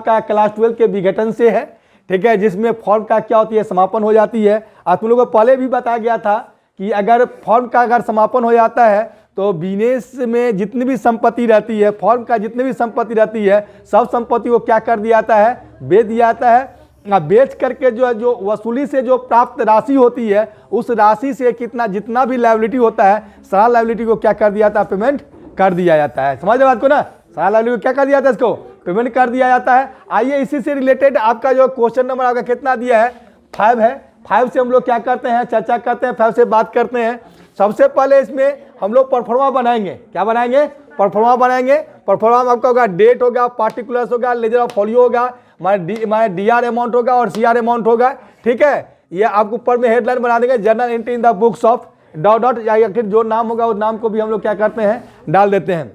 आपका क्लास 12 के विघटन से है, ठीक है, जिसमें फॉर्म का क्या होती है, समापन हो जाती है। आप तुम लोगों को पहले भी बताया गया था कि अगर फॉर्म का अगर समापन हो जाता है तो बिजनेस में जितनी भी संपत्ति रहती है, फॉर्म का जितनी भी संपत्ति रहती है, सब संपत्ति को क्या कर दिया जाता है, बेच दिया जाता है। बेच करके जो है, जो वसूली से जो प्राप्त राशि होती है, उस राशि से कितना जितना भी लायबिलिटी होता है, सारा लायबिलिटी को क्या कर दिया जाता है, पेमेंट कर दिया जाता है। समझ बात को ना, सारा लायबिलिटी को क्या कर दिया जाता है, इसको पेमेंट कर दिया जाता है। आइए इसी से रिलेटेड आपका जो क्वेश्चन नंबर आपका कितना दिया है, 5 है। 5 से हम लोग क्या करते हैं, चर्चा करते हैं, 5 से बात करते हैं। सबसे पहले इसमें हम लोग परफॉर्मा बनाएंगे। क्या बनाएंगे, परफॉर्मा बनाएंगे। परफॉर्मा में आपका होगा डेट होगा, पार्टिकुलर्स होगा, लेजर ऑफ फॉलियो होगा, हमारे डीआर अमाउंट होगा और सीआर अमाउंट होगा, ठीक है। ये आपको ऊपर में हेडलाइन बना देंगे, journal entry in the books of dot dot, या फिर जो नाम होगा उस नाम को भी हम लोग क्या करते हैं, डाल देते हैं।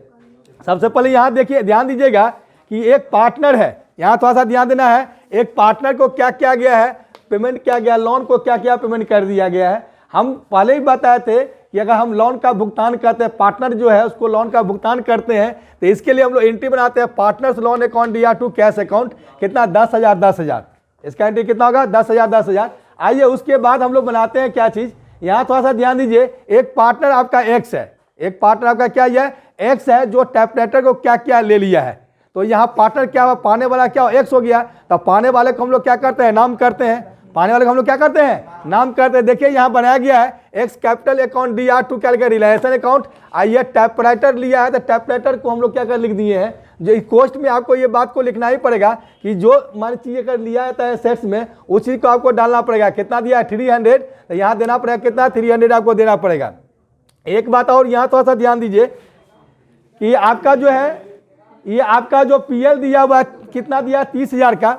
सबसे पहले यहाँ देखिए, ध्यान दीजिएगा कि एक पार्टनर है, यहाँ थोड़ा सा ध्यान देना है। एक पार्टनर को क्या किया गया है, पेमेंट किया गया, लोन को क्या किया, पेमेंट कर दिया गया है। हम पहले ही बताए थे कि अगर हम लोन का भुगतान करते हैं, पार्टनर जो है उसको लोन का भुगतान करते हैं, तो इसके लिए हम लोग एंट्री बनाते हैं, partners loan account DR to cash account, कितना 10,000 10,000, इसका एंट्री कितना होगा, 10,000 10,000। आइए उसके बाद हम लोग बनाते हैं क्या चीज़, यहाँ थोड़ा सा ध्यान दीजिए। एक पार्टनर आपका एक्स है, एक पार्टनर आपका क्या है, एक्स है, जो टाइपराइटर को क्या क्या ले लिया है। तो यहाँ पार्टनर क्या हुआ, पाने वाला क्या हो, एक्स हो गया। तो पाने वाले को हम लोग क्या करते हैं, नाम करते हैं। पाने वाले को हम लोग क्या करते हैं, नाम करते हैं। देखिए यहाँ बनाया गया है X capital account DR to क्या लिखा, रिलायंस अकाउंट। आइए टाइपराइटर लिया है, तो टाइपराइटर को हम लोग क्या कर लिख दिए हैं, जो कोस्ट में आपको ये बात को लिखना ही पड़ेगा कि जो मान चीज़ अगर लिया जाता है सेट्स में, उसी को आपको डालना पड़ेगा। कितना दिया है, 300, तो यहाँ देना पड़ेगा कितना, 300 आपको देना पड़ेगा। एक बात और यहाँ थोड़ा सा ध्यान दीजिए कि आपका जो है, ये आपका जो पीएल दिया हुआ कितना दिया है, 30,000 का।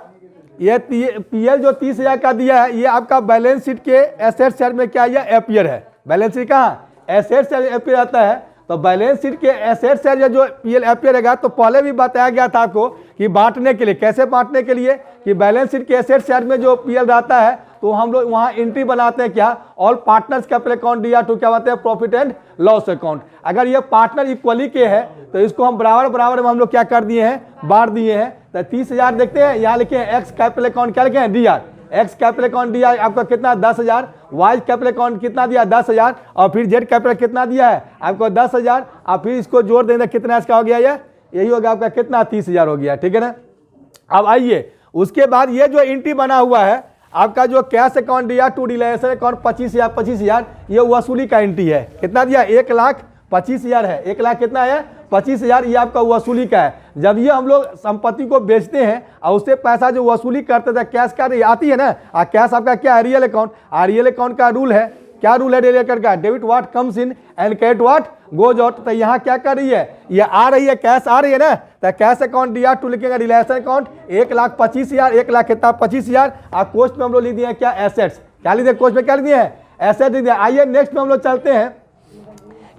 ये पीएल जो 30,000 का दिया है, ये आपका बैलेंस शीट के एसेट साइड में क्या है, एपियर है। बैलेंस शीट कहाँ, एसेट साइड एपियर आता है। तो बैलेंस शीट के एसेट साइड जो पीएल एपियर रहेगा, तो पहले भी बताया गया था आपको कि बांटने के लिए, कैसे बांटने के लिए, कि बैलेंस शीट के एसेट साइड में जो पीएल रहता है, तो हम लोग वहाँ एंट्री बनाते हैं क्या, all partners capital account DR to क्या बताते हैं, प्रॉफिट एंड लॉस अकाउंट। अगर ये पार्टनर इक्वली के है तो इसको हम बराबर बराबर में हम लोग क्या कर दिए हैं, बांट दिए हैं। तो 30,000 देखते हैं, यहाँ लिखे हैं एक्स कैपिटल अकाउंट क्या लिखे हैं, DR, X capital account DR आपका कितना 10,000, वाई कैपिटल अकाउंट कितना दिया 10,000, और फिर जेड कैपिटल कितना दिया है आपको 10,000, और फिर इसको जोड़ देंगे कितना इसका हो गया, यही होगा आपका कितना 30,000 हो गया, ठीक है ना। अब आइए उसके बाद ये जो एंट्री बना हुआ है आपका जो कैश अकाउंट दिया टू रिलायंस अकाउंट 25,000, ये वसूली का एंट्री है। कितना दिया, 1,25,000 है। 1 लाख कितना है, 25,000, ये आपका वसूली का है। जब ये हम लोग संपत्ति को बेचते हैं और उससे पैसा जो वसूली करते थे, कैश का आती है ना, कैश आपका क्या है, रियल अकाउंट। रियल अकाउंट का रूल है, क्या रूल है रियल अकाउंट का, debit what comes in and credit what goes out. तो यहाँ क्या कर रही है, ये आ रही है, कैश आ रही है ना, तो कैश अकाउंट डीआर टू लिखेंगे, रिलायंस अकाउंट 1,25,000, 1 लाख कितना 25,000। और कोस्ट में हम लोग लिख दिए क्या, एसेट्स। क्या लिख दिए, कोस्ट में क्या लिख दिए हैं, एसेट लिख दिया। आइए नेक्स्ट में हम लोग चलते हैं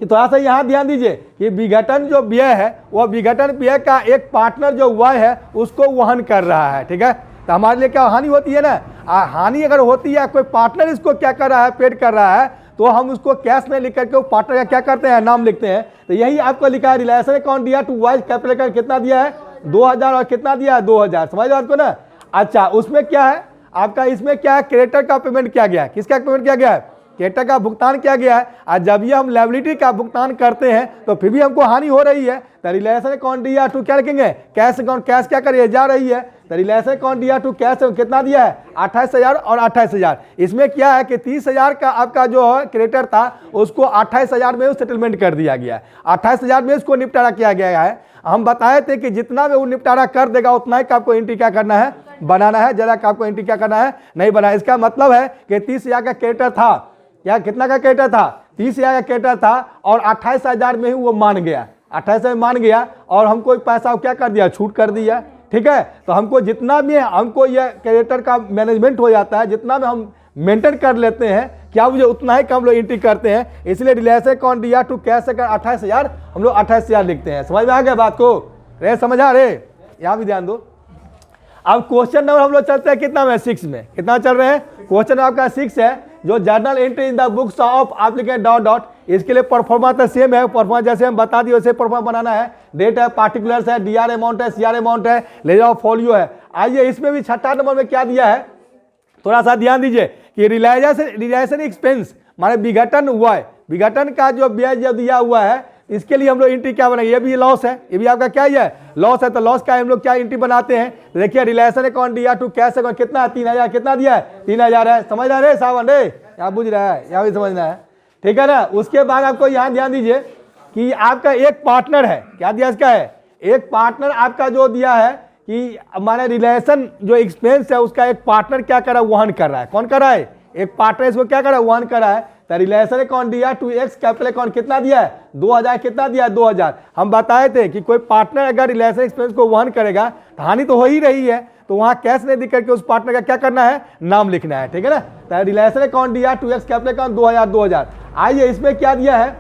कि थोड़ा सा यहाँ ध्यान दीजिए कि विघटन जो व्यय है, वो विघटन व्यय का एक पार्टनर जो व्यय है उसको वहन कर रहा है, ठीक है। तो हमारे लिए क्या हानि होती है ना, हानि अगर होती है, कोई पार्टनर इसको क्या कर रहा है, पेड कर रहा है, तो हम उसको कैश में लिख करके वो पार्टनर का क्या करते हैं, नाम लिखते हैं। तो यही आपको लिखा है, रिलायंस अकाउंट दिया टू वाइज कैपिटल अकाउंट कितना दिया है 2,000, और कितना दिया है 2,000, समझ आपको ना। अच्छा उसमें क्या है आपका, इसमें क्या है, क्रेडिटर का पेमेंट किया गया है। किसका पेमेंट किया गया है, क्रेडिटर का भुगतान किया गया है। और जब ये हम लायबिलिटी का भुगतान करते हैं तो फिर भी हमको हानि हो रही है। तो रिलायंस अकाउंट डीआर टू क्या लिखेंगे, कैश अकाउंट, कैश क्या करिए जा रही है। तो Reliance account DR to cash कितना दिया है 28,000 और 28,000। इसमें क्या है कि 30,000 का आपका जो क्रेडिटर था उसको 28,000 में सेटलमेंट कर दिया गया है, 28,000 में उसको निपटारा किया गया है। हम बताए थे कि जितना भी वो निपटारा कर देगा उतना ही का आपको एंट्री क्या करना है, बनाना है। ज़रा का आपको एंट्री क्या करना है, नहीं बना। इसका मतलब है कि 30,000 का क्रेडिटर था, क्या कितना का क्रेडिटर था, 30,000 का क्रेडिटर था, और 28,000 में ही वो मान गया, 28,000 में मान गया, और हमको पैसा क्या कर दिया, छूट कर दिया, ठीक है। तो हमको जितना भी हमको ये क्रेडिटर का मैनेजमेंट हो जाता है, जितना भी हम मेंटेन कर लेते हैं, क्या मुझे उतना ही कम लोग एंट्री करते हैं। इसलिए रिलायंस अकाउंट दिया टू कैश अकाउंट 28,000, हम लोग 28,000 लिखते हैं। समझ में आ गया बात को, रे समझ आ रहे, यहाँ भी ध्यान दो। अब क्वेश्चन नंबर हम लोग चलते हैं कितना में, 6 में। कितना चल रहे हैं, क्वेश्चन आपका 6 है, जो journal entry in the books of आप लिखे डॉट डॉट। इसके लिए परफॉर्मा तो सेम है, परफॉर्मा जैसे हम बता दिए वैसे परफॉर्मा बनाना है। डेट है, पार्टिकुलर्स है, डीआर अमाउंट है, सीआर अमाउंट है, लेजर ऑफ फॉलियो है। आइए इसमें भी छठा नंबर में क्या दिया है, थोड़ा सा ध्यान दीजिए कि रिलाइजेशन एक्सपेंस माने विघटन हुआ है, विघटन का जो ब्याज जो दिया हुआ है इसके लिए हम लोग एंट्री क्या बनाएंगे, ये भी लॉस है, ये भी आपका क्या ही है, लॉस है। तो लॉस का हम लोग क्या एंट्री बनाते हैं, तो देखिए रिलेशन अकाउंट दिया टू कैश अकाउंट कितना है 3000, कितना दिया है 3000 है, समझ रहा है सावन रे, यहाँ बुझ रहा है, यहाँ भी समझना है, ठीक है ना। उसके बाद आपको यहाँ ध्यान दीजिए कि आपका एक पार्टनर है, क्या दिया इसका है, एक पार्टनर आपका जो दिया है कि हमारे रिलेशन जो एक्सपेंस है उसका एक पार्टनर क्या कर रहा है, वहन कर रहा है, कौन कर रहा है, एक पार्टनर इसको क्या कर रहा है, वहन कर रहा है। तो रिलेशन अकाउंट दिया टू एक्स कैपिटल अकाउंट कितना दिया है 2000, कितना दिया है 2000। हम बताए थे कि कोई पार्टनर अगर रिलेशन एक्सपेंस को वहन करेगा तो हानि तो हो ही रही है, तो वहां कैश नहीं दिख करके उस पार्टनर का क्या करना है, नाम लिखना है, ठीक है ना। तो रिलेशन अकाउंट दिया टू एक्स कैपिटल अकाउंट 2000। आइए इसमें क्या दिया है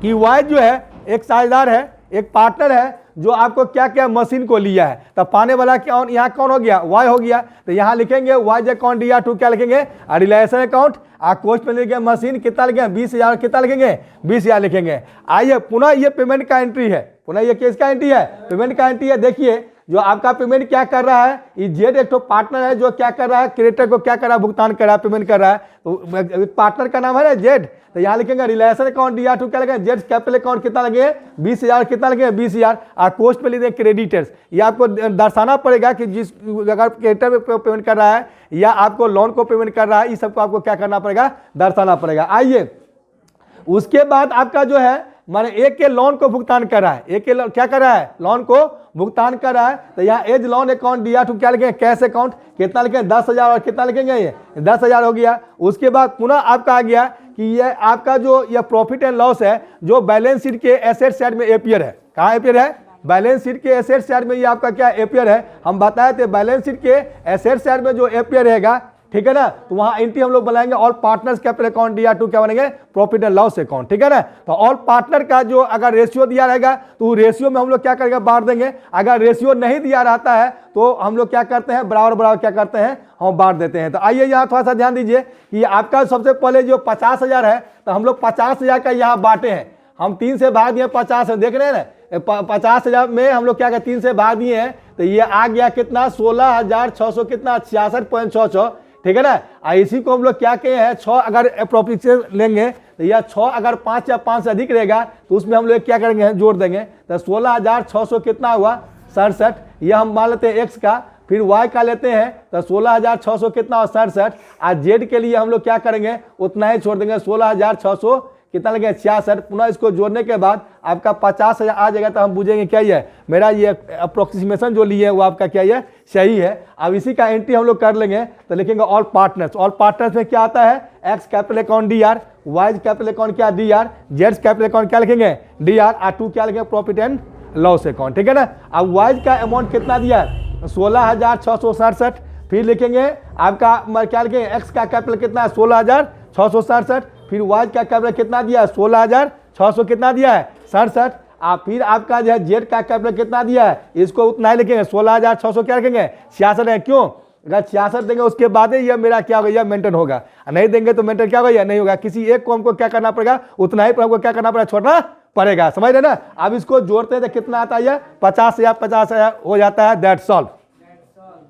कि वाई जो है एक साझेदार है, एक पार्टनर है जो आपको क्या क्या मशीन को लिया है, तब पाने वाला क्या यहाँ कौन हो गया, वाई हो गया। तो यहाँ लिखेंगे वाई अकाउंट दिया टू क्या लिखेंगे, रिलेशन अकाउंट, कोस्ट में लिखेंगे मशीन कितना लिखेंगे 20000, कितना लिखेंगे 20000 लिखेंगे। आइए पुनः ये पेमेंट का एंट्री है, पुनः ये किसका एंट्री है, पेमेंट का एंट्री है। देखिए जो आपका पेमेंट क्या कर रहा है, ये जेड एक तो पार्टनर है जो क्या कर रहा है, क्रेडिटर को क्या कर रहा है, भुगतान कर रहा है, पेमेंट कर रहा है। तो पार्टनर का नाम है ना जेड, तो यहाँ लिखेंगे रिलेशन अकाउंट दिया टू क्या लगेगा, जेड कैपिटल अकाउंट कितना लगे 20000, कितना लगे 20000। और कोस्ट पे लिखेंगे क्रेडिटर्स, ये आपको दर्शाना पड़ेगा कि जिस अगर क्रेडिटर पे पेमेंट कर रहा है या आपको लोन को पेमेंट कर रहा है, इस सबको आपको क्या करना पड़ेगा, दर्शाना पड़ेगा। आइए उसके बाद आपका जो है माने एक के लोन को भुगतान कर रहा है, एक के क्या कर रहा है, लोन को भुगतान कर रहा है। तो यहाँ एज लोन अकाउंट दिया टू क्या लिखेंगे, कैश अकाउंट कितना लिखेंगे 10000, और कितना लिखेंगे ये 10000 हो गया। उसके बाद पुनः आपका आ गया कि ये आपका जो ये प्रॉफिट एंड लॉस है जो बैलेंस शीट के एसेट साइड में एपियर है, कहाँ एपियर है, बैलेंस शीट के एसेट साइड में ये आपका क्या एपियर है। हम बताए थे बैलेंस शीट के एसेट साइड में जो एपियर रहेगा, ठीक है ना, तो वहां एंट्री हम लोग बनाएंगे ऑल पार्टनर्स कैपिटल अकाउंट दिया टू क्या बनेंगे, प्रॉफिट एंड लॉस अकाउंट, ठीक है ना। तो ऑल पार्टनर का जो अगर रेशियो दिया रहेगा तो रेशियो में हम लोग क्या करेंगे, बांट देंगे। अगर रेशियो नहीं दिया रहता है तो हम लोग क्या करते हैं, बराबर बराबर क्या करते हैं, हम बांट देते हैं। तो आइए यहाँ थोड़ा सा ध्यान दीजिए कि आपका सबसे पहले जो 50000 है तो हम लोग 50000 का यहाँ बांटे हैं, हम 3 से भाग दिए 50 है, देख रहे हैं ना 50000 में हम लोग क्या कहते 3 से भाग दिए हैं, तो ये आ गया कितना 16600, कितना 66.66, ठीक है ना। इसी को हम लोग क्या कहे हैं 6 अगर अप्रोप्रिएशन लेंगे तो यह 6 अगर 5 या 5 से अधिक रहेगा तो उसमें हम लोग क्या करेंगे, जोड़ देंगे। तो 16600 कितना हुआ 67, यह हम मान लेते हैं एक्स का, फिर वाई का लेते हैं तो 16600 कितना हुआ 67। आज जेड के लिए हम लोग क्या करेंगे, उतना ही छोड़ देंगे 16600 कितना लगे 66। पुनः इसको जोड़ने के बाद आपका 50000 आ जाएगा, तो हम पूछेंगे क्या ही है, मेरा ये अप्रोक्सीमेशन जो लिए है वो आपका क्या है, सही है। अब इसी का एंट्री हम लोग कर लेंगे, तो लिखेंगे ऑल पार्टनर्स, ऑल पार्टनर्स में क्या आता है, X capital account D R, Y capital account क्या D R, Z capital account क्या लिखेंगे डी आर, और टू क्या लिखेंगे प्रॉफिट एंड लॉस अकाउंट, ठीक है ना। अब वाई का अमाउंट कितना दिया है 16667, फिर लिखेंगे आपका क्या लिखेंगे, एक्स का कैपिटल कितना है 16667, फिर वाई का कैपिटल कितना दिया है 16600, कितना दिया है 67। फिर आपका जो है जेड का कैपिटल कितना दिया है, इसको उतना ही लिखेंगे 16600 क्या रखेंगे 66 है, क्यों, अगर 66 देंगे उसके बाद ही यह मेरा क्या होगा, यह मेंटेन होगा, नहीं देंगे तो मेंटेन क्या होगा, नहीं होगा। किसी एक को हमको क्या करना पड़ेगा, उतना ही पर हमको क्या करना पड़ेगा, छोड़ना पड़ेगा, समझ रहे ना। अब इसको जोड़ते हैं तो कितना आता है, 50000 हो जाता है, दैट्स ऑल।